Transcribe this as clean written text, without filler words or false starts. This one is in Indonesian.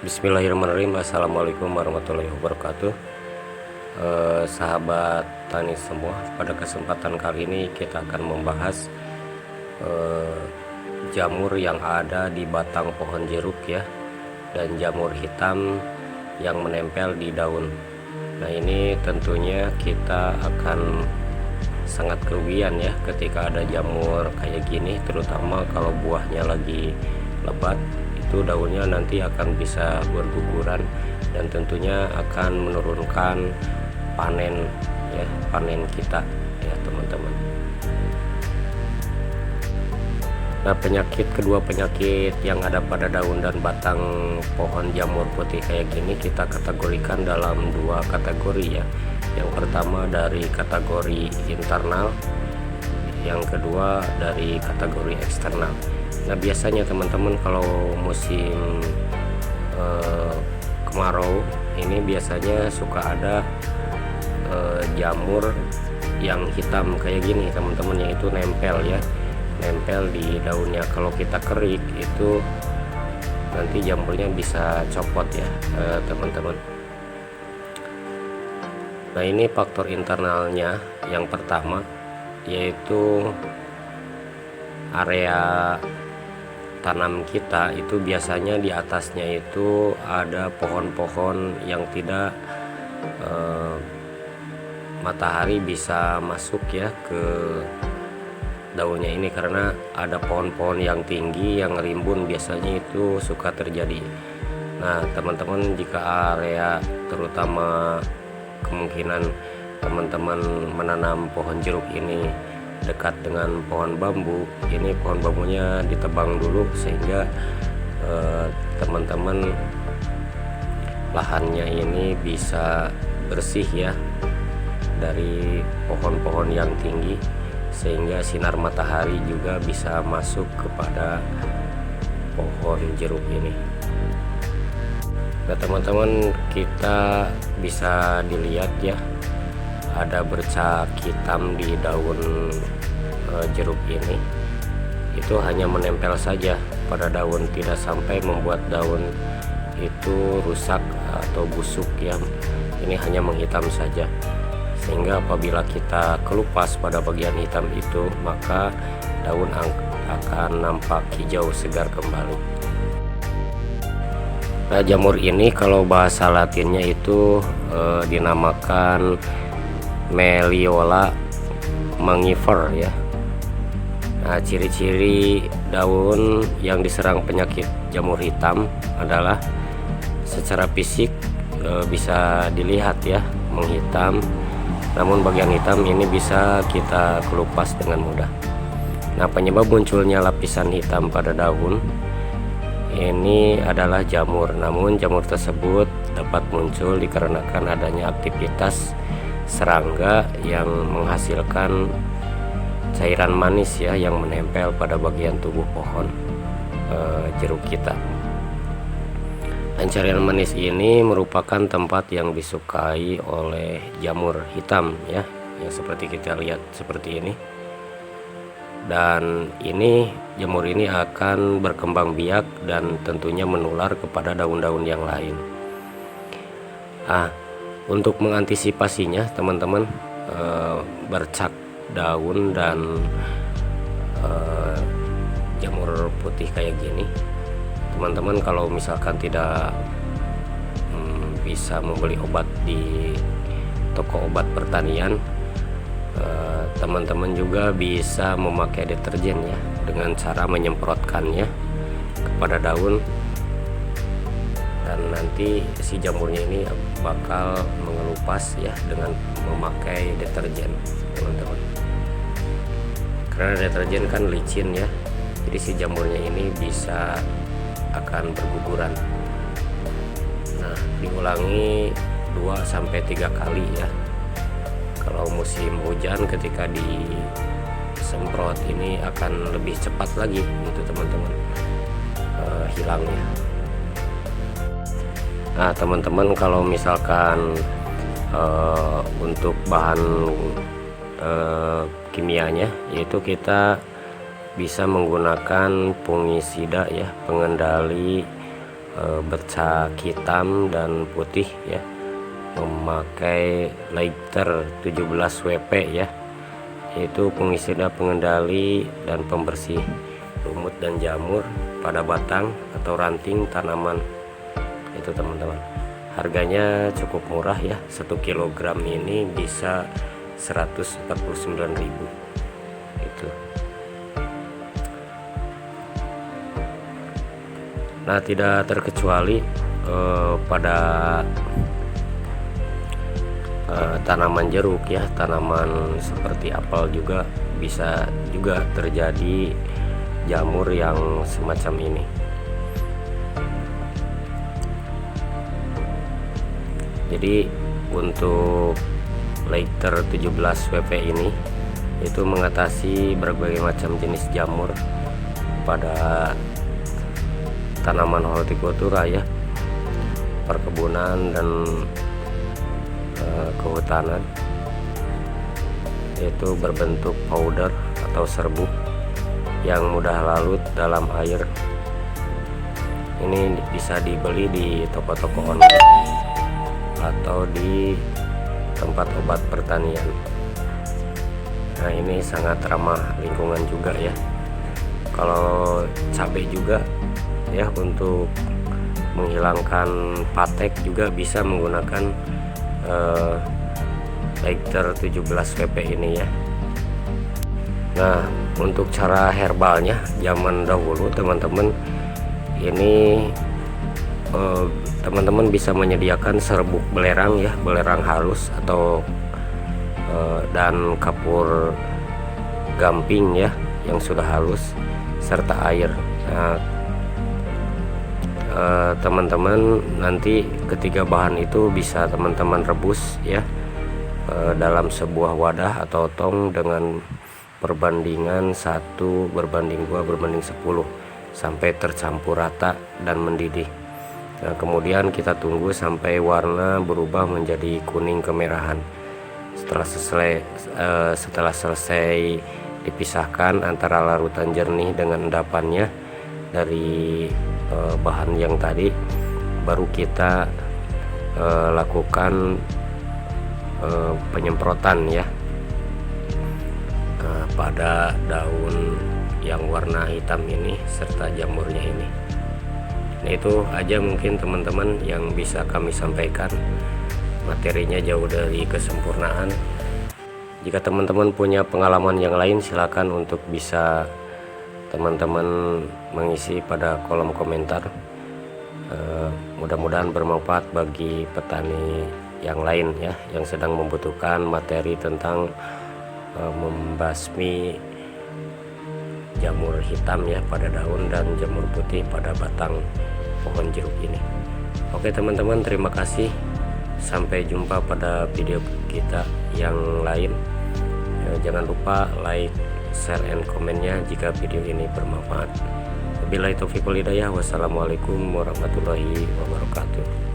Bismillahirrahmanirrahim. Assalamualaikum warahmatullahi wabarakatuh. Sahabat tani semua, pada kesempatan kali ini kita akan membahas jamur yang ada di batang pohon jeruk ya, dan jamur hitam yang menempel di daun. Nah, ini tentunya kita akan sangat kerugian ya ketika ada jamur kayak gini, terutama kalau buahnya lagi lebat. Itu daunnya nanti akan bisa berguguran dan tentunya akan menurunkan panen ya, panen kita ya teman-teman. Nah, kedua penyakit yang ada pada daun dan batang pohon jamur putih kayak gini kita kategorikan dalam dua kategori ya. Yang pertama dari kategori internal, yang kedua dari kategori eksternal. Nah, biasanya teman-teman kalau musim kemarau ini biasanya suka ada jamur yang hitam kayak gini teman-teman, yaitu nempel ya, nempel di daunnya. Kalau kita kerik itu nanti jamurnya bisa copot ya teman-teman. Nah, ini faktor internalnya. Yang pertama yaitu area tanam kita itu biasanya di atasnya itu ada pohon-pohon yang tidak matahari bisa masuk ya ke daunnya ini, karena ada pohon-pohon yang tinggi yang rimbun, biasanya itu suka terjadi. Nah teman-teman, jika area terutama kemungkinan teman-teman menanam pohon jeruk ini dekat dengan pohon bambu, ini pohon bambunya ditebang dulu sehingga teman-teman lahannya ini bisa bersih ya dari pohon-pohon yang tinggi, sehingga sinar matahari juga bisa masuk kepada pohon jeruk ini. Nah teman-teman, kita bisa dilihat ya, ada bercak hitam di daun jeruk ini. Itu hanya menempel saja pada daun, tidak sampai membuat daun itu rusak atau busuk ya. Ini hanya menghitam saja, sehingga apabila kita kelupas pada bagian hitam itu, maka daun akan nampak hijau segar kembali. Nah, jamur ini kalau bahasa latinnya itu dinamakan Meliola mangifer ya. Nah, ciri-ciri daun yang diserang penyakit jamur hitam adalah secara fisik bisa dilihat ya, menghitam. Namun bagian hitam ini bisa kita kelupas dengan mudah. Nah, penyebab munculnya lapisan hitam pada daun ini adalah jamur. Namun jamur tersebut dapat muncul dikarenakan adanya aktivitas serangga yang menghasilkan cairan manis ya, yang menempel pada bagian tubuh pohon jeruk kita. Dan cairan manis ini merupakan tempat yang disukai oleh jamur hitam ya, yang seperti kita lihat seperti ini. Dan ini jamur ini akan berkembang biak dan tentunya menular kepada daun-daun yang lain. Untuk mengantisipasinya teman-teman, bercak daun dan jamur putih kayak gini, teman-teman kalau misalkan tidak bisa membeli obat di toko obat pertanian, teman-teman juga bisa memakai deterjen ya, dengan cara menyemprotkannya kepada daun, dan nanti si jamurnya ini bakal mengelupas ya dengan memakai deterjen teman-teman. Karena deterjen kan licin ya, jadi si jamurnya ini bisa akan berguguran. Nah, diulangi 2-3 kali ya. Kalau musim hujan ketika disemprot ini akan lebih cepat lagi gitu teman-teman hilangnya. Nah teman-teman, kalau misalkan untuk bahan kimianya, yaitu kita bisa menggunakan fungisida ya, pengendali bercak hitam dan putih ya, memakai lighter 17 WP ya, yaitu fungisida pengendali dan pembersih lumut dan jamur pada batang atau ranting tanaman. Itu teman-teman, harganya cukup murah ya, 1 kg ini bisa 149.000 itu. Nah, tidak terkecuali pada tanaman jeruk ya, tanaman seperti apel juga bisa juga terjadi jamur yang semacam ini. Jadi untuk lighter 17 WP ini itu mengatasi berbagai macam jenis jamur pada tanaman hortikultura ya, perkebunan dan kehutanan, yaitu berbentuk powder atau serbuk yang mudah larut dalam air. Ini bisa dibeli di toko-toko online atau di tempat obat pertanian. Nah, ini sangat ramah lingkungan juga ya. Kalau cabai juga ya, untuk menghilangkan patek juga bisa menggunakan lighter 17 WP ini ya. Nah, untuk cara herbalnya zaman dahulu teman-teman, ini teman-teman bisa menyediakan serbuk belerang ya, belerang halus atau dan kapur gamping ya yang sudah halus serta air. Nah, teman-teman nanti ketiga bahan itu bisa teman-teman rebus ya dalam sebuah wadah atau tong dengan perbandingan 1:2:10 sampai tercampur rata dan mendidih. Nah, kemudian kita tunggu sampai warna berubah menjadi kuning kemerahan. Setelah selesai dipisahkan antara larutan jernih dengan endapannya dari bahan yang tadi, baru kita lakukan penyemprotan ya pada daun yang warna hitam ini serta jamurnya ini. Nah, itu aja mungkin teman-teman yang bisa kami sampaikan. Materinya jauh dari kesempurnaan. Jika teman-teman punya pengalaman yang lain, silakan untuk bisa teman-teman mengisi pada kolom komentar. Mudah-mudahan bermanfaat bagi petani yang lain ya, yang sedang membutuhkan materi tentang membasmi jamur hitam ya pada daun dan jamur putih pada batang pohon jeruk ini. Oke teman-teman, terima kasih. Sampai jumpa pada video kita yang lain. Jangan lupa like, share, and komennya jika video ini bermanfaat. Wabillahi taufiq wal hidayah. Wassalamualaikum warahmatullahi wabarakatuh.